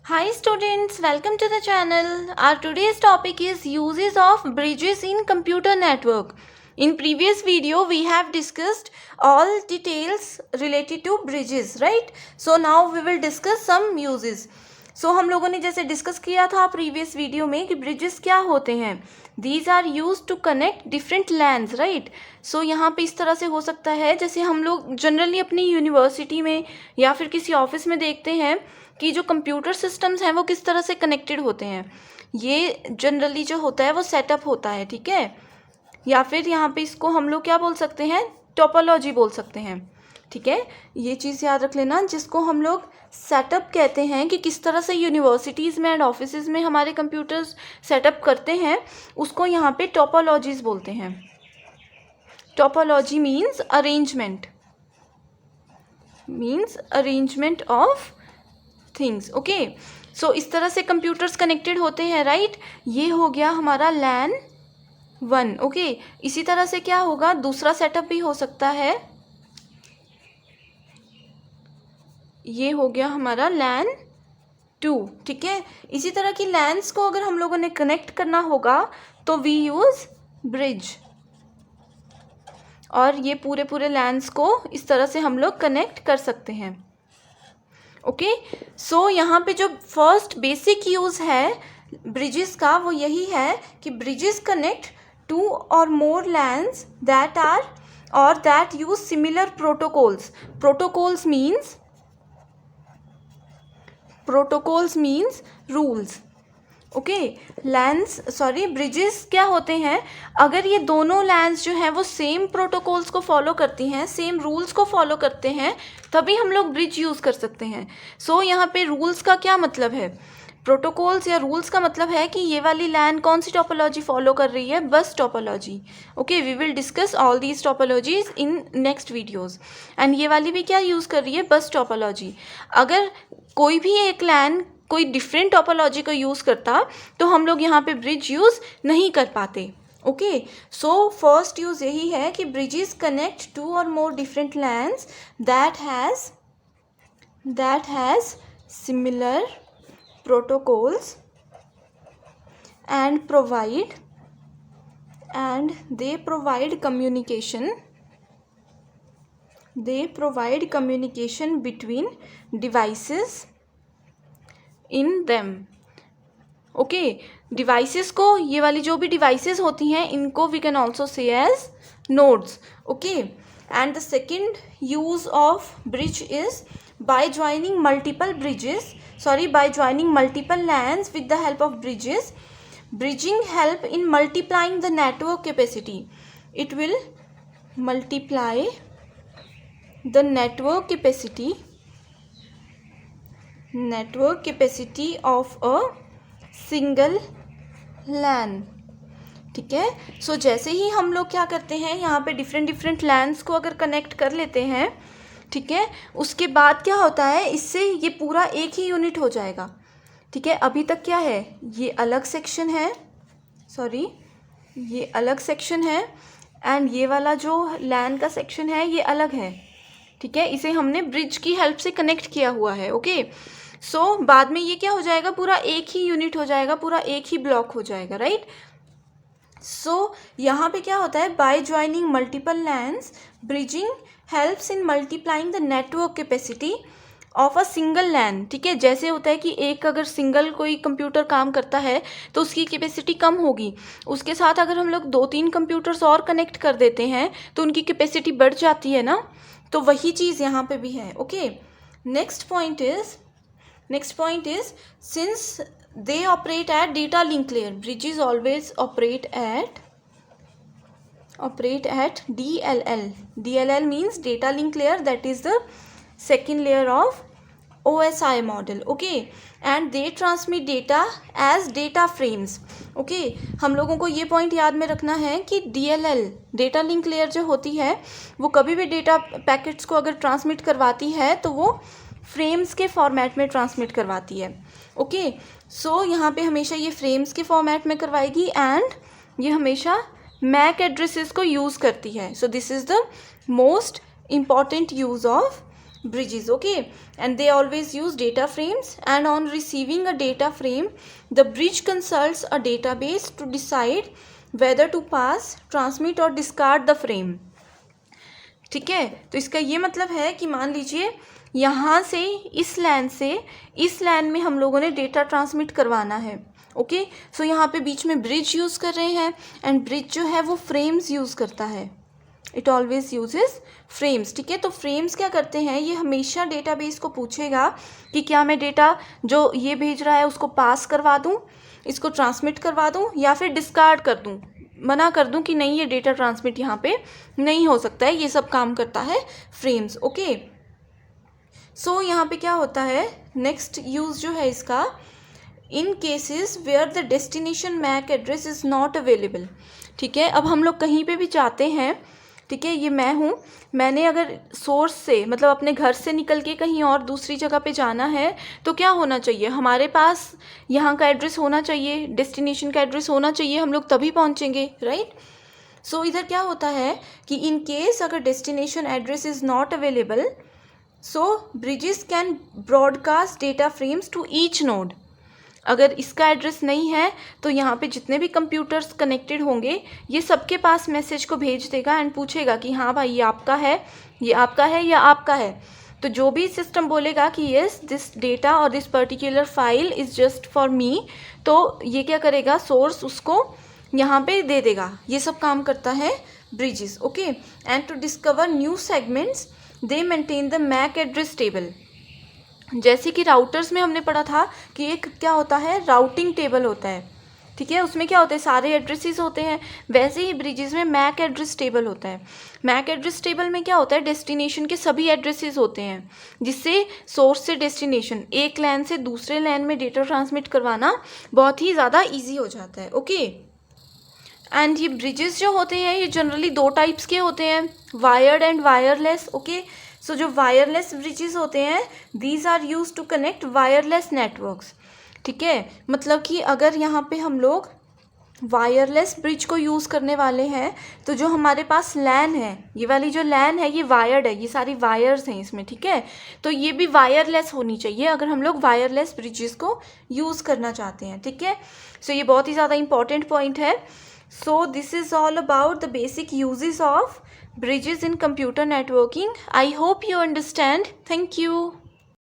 Hi students, welcome to the channel. Our today's topic is uses of bridges in computer network. In previous video we have discussed all details related to bridges, right? So now we will discuss some uses. So हम लोगों ने जैसे discuss किया था previous video में कि bridges क्या होते हैं. These are used to connect different lands, right? So यहाँ पे इस तरह से हो सकता है जैसे हम लोग जनरली अपनी यूनिवर्सिटी में या फिर किसी ऑफिस में देखते हैं कि जो कंप्यूटर सिस्टम्स हैं वो किस तरह से कनेक्टेड होते हैं. ये जनरली जो होता है वो सेटअप होता है, ठीक है. या फिर यहाँ पे इसको हम लोग क्या बोल सकते हैं, टोपोलॉजी बोल सकते हैं, ठीक है. ये चीज़ याद रख लेना, जिसको हम लोग सेटअप कहते हैं कि किस तरह से यूनिवर्सिटीज़ में एंड ऑफिसेज में हमारे कंप्यूटर्स सेटअप करते हैं, उसको यहाँ पे टोपोलॉजीज बोलते हैं. Topology means arrangement of things. Okay, so इस तरह से कंप्यूटर्स कनेक्टेड होते हैं, राइट. ये हो गया हमारा लैन 1. ओके, इसी तरह से क्या होगा, दूसरा सेटअप भी हो सकता है. ये हो गया हमारा लैन 2, ठीक है. इसी तरह की लैन्स को अगर हम लोगों ने कनेक्ट करना होगा तो वी यूज़ ब्रिज. और ये पूरे लैन्स को इस तरह से हम लोग कनेक्ट कर सकते हैं. ओके, सो यहाँ पे जो फर्स्ट बेसिक यूज़ है ब्रिजेस का वो यही है कि ब्रिजेस कनेक्ट 2 और मोर लैन्स दैट आर और that use similar protocols. Protocols means rules. Okay, bridges क्या होते हैं, अगर ये दोनों लैन्स जो हैं वो सेम प्रोटोकॉल्स को फॉलो करती हैं, सेम रूल्स को फॉलो करते हैं, तभी हम लोग ब्रिज यूज़ कर सकते हैं. सो यहाँ पे रूल्स का क्या मतलब है, प्रोटोकॉल्स या रूल्स का मतलब है कि ये वाली लैन कौन सी टोपोलॉजी फॉलो कर रही है, बस topology. Okay, we will discuss all these topologies in next videos. And ये वाली भी क्या यूज़ कर रही है, बस टोपोलॉजी. अगर कोई भी एक लैन कोई डिफरेंट टोपोलॉजी को यूज़ करता तो हम लोग यहाँ पे ब्रिज यूज़ नहीं कर पाते. ओके, सो फर्स्ट यूज़ यही है कि ब्रिजेस कनेक्ट 2 और more different LANs that has similar protocols and they provide communication between devices in them. Okay, devices को, ये वाली जो भी डिवाइसेस होती हैं इनको we can also say as nodes. Okay, and the second use of bridge is by joining multiple LANs with the help of bridges. Bridging help in multiplying the network capacity. It will multiply the network capacity of a single LAN. ठीक है. सो जैसे ही हम लोग क्या करते हैं, यहाँ पे डिफरेंट लैन्स को अगर कनेक्ट कर लेते हैं, ठीक है, उसके बाद क्या होता है, इससे ये पूरा एक ही यूनिट हो जाएगा. ठीक है, अभी तक क्या है, ये अलग सेक्शन है, एंड ये वाला जो लैन का सेक्शन है ये अलग है. ठीक है, इसे हमने ब्रिज की हेल्प से कनेक्ट किया हुआ है. ओके, सो बाद में ये क्या हो जाएगा, पूरा एक ही यूनिट हो जाएगा, पूरा एक ही ब्लॉक हो जाएगा, राइट. सो यहाँ पे क्या होता है, by joining multiple LANs bridging helps in multiplying the network capacity of a single LAN. ठीक है, जैसे होता है कि एक अगर सिंगल कोई कंप्यूटर काम करता है तो उसकी कैपेसिटी कम होगी, उसके साथ अगर हम लोग 2-3 कंप्यूटर्स और कनेक्ट कर देते हैं तो उनकी कैपेसिटी बढ़ जाती है ना. तो वही चीज़ यहाँ पे भी है. Okay, next point is since they operate at data link layer, bridges always operate at DLL. DLL means data link layer, that is the second layer of OSI model. Okay, and they transmit data as data frames. Okay, हम लोगों को ये point याद में रखना है कि DLL data link layer जो होती है वो कभी भी डेटा पैकेट्स को अगर ट्रांसमिट करवाती है तो वो फ्रेम्स के फॉर्मेट में ट्रांसमिट करवाती है. ओके, सो यहाँ पे हमेशा ये फ्रेम्स के फॉर्मेट में करवाएगी एंड ये हमेशा मैक एड्रेसेस को यूज़ करती है. So this is the most important use of bridges, okay, and they always use data frames, and on receiving a data frame the bridge consults a database to decide whether to pass, transmit or discard the frame. ठीक है, तो इसका ये मतलब है कि मान लीजिए यहाँ से इस लैन में हम लोगों ने डेटा ट्रांसमिट करवाना है, ओके, सो यहाँ पे बीच में ब्रिज यूज़ कर रहे हैं, एंड ब्रिज जो है वो फ्रेम्स यूज़ करता है, इट ऑलवेज यूजेस फ्रेम्स, ठीक है। तो फ्रेम्स क्या करते हैं, ये हमेशा डेटाबेस को पूछेगा कि क्या मैं डेटा जो ये भेज रहा है उसको पास करवा दूँ, इसको ट्रांसमिट करवा दूँ, या फिर डिस्कार्ड कर दूँ, मना कर दूँ कि नहीं ये डेटा ट्रांसमिट यहाँ पे नहीं हो सकता है। ये सब काम करता है फ्रेम्स, ओके। सो यहाँ पे क्या होता है, नेक्स्ट यूज़ जो है इसका, in cases where the destination MAC address is not available, ठीक है। अब हम लोग कहीं पे भी जाते हैं, ठीक है, ये मैं हूँ, मैंने अगर सोर्स से मतलब अपने घर से निकल के कहीं और दूसरी जगह पे जाना है तो क्या होना चाहिए, हमारे पास यहाँ का एड्रेस होना चाहिए, डेस्टिनेशन का एड्रेस होना चाहिए, हम लोग तभी पहुँचेंगे, राइट। सो इधर क्या होता है कि इन केस अगर destination address is not available, so bridges can broadcast data frames to each node. अगर इसका एड्रेस नहीं है तो यहाँ पे जितने भी कंप्यूटर्स कनेक्टेड होंगे ये सबके पास मैसेज को भेज देगा एंड पूछेगा कि हाँ भाई ये आपका है, ये आपका है या आपका है। तो जो भी सिस्टम बोलेगा कि येस दिस डेटा और this particular file is just for me, तो ये क्या करेगा, सोर्स उसको यहाँ पे दे देगा। ये सब काम करता है bridges, okay. And to discover new segments they maintain the MAC address table. जैसे कि राउटर्स में हमने पढ़ा था कि एक क्या होता है, राउटिंग टेबल होता है, ठीक है, उसमें क्या होता है, सारे एड्रेसेस होते हैं। वैसे ही ब्रिजेस में मैक एड्रेस टेबल होता है। मैक एड्रेस टेबल में क्या होता है, डेस्टिनेशन के सभी एड्रेसेस होते हैं, जिससे सोर्स से डेस्टिनेशन एक लैन से दूसरे लैन में डेटा ट्रांसमिट करवाना बहुत ही ज़्यादा ईजी हो जाता है, ओके। एंड ये ब्रिजेस जो होते हैं ये जनरली दो टाइप्स के होते हैं, wired and wireless, okay. So जो वायरलेस ब्रिजेस होते हैं these are use to connect wireless networks, ठीक है। मतलब कि अगर यहाँ पे हम लोग वायरलेस ब्रिज को यूज़ करने वाले हैं तो जो हमारे पास लैन है, ये वाली जो लैन है ये वायर्ड है, ये सारी वायर्स हैं इसमें, ठीक है। तो ये भी वायरलेस होनी चाहिए अगर हम लोग वायरलेस ब्रिजेस को यूज़ करना चाहते हैं, ठीक है। सो ये बहुत ही ज़्यादा इंपॉर्टेंट पॉइंट है। So this is all about the basic uses of bridges in computer networking. I hope you understand. Thank you.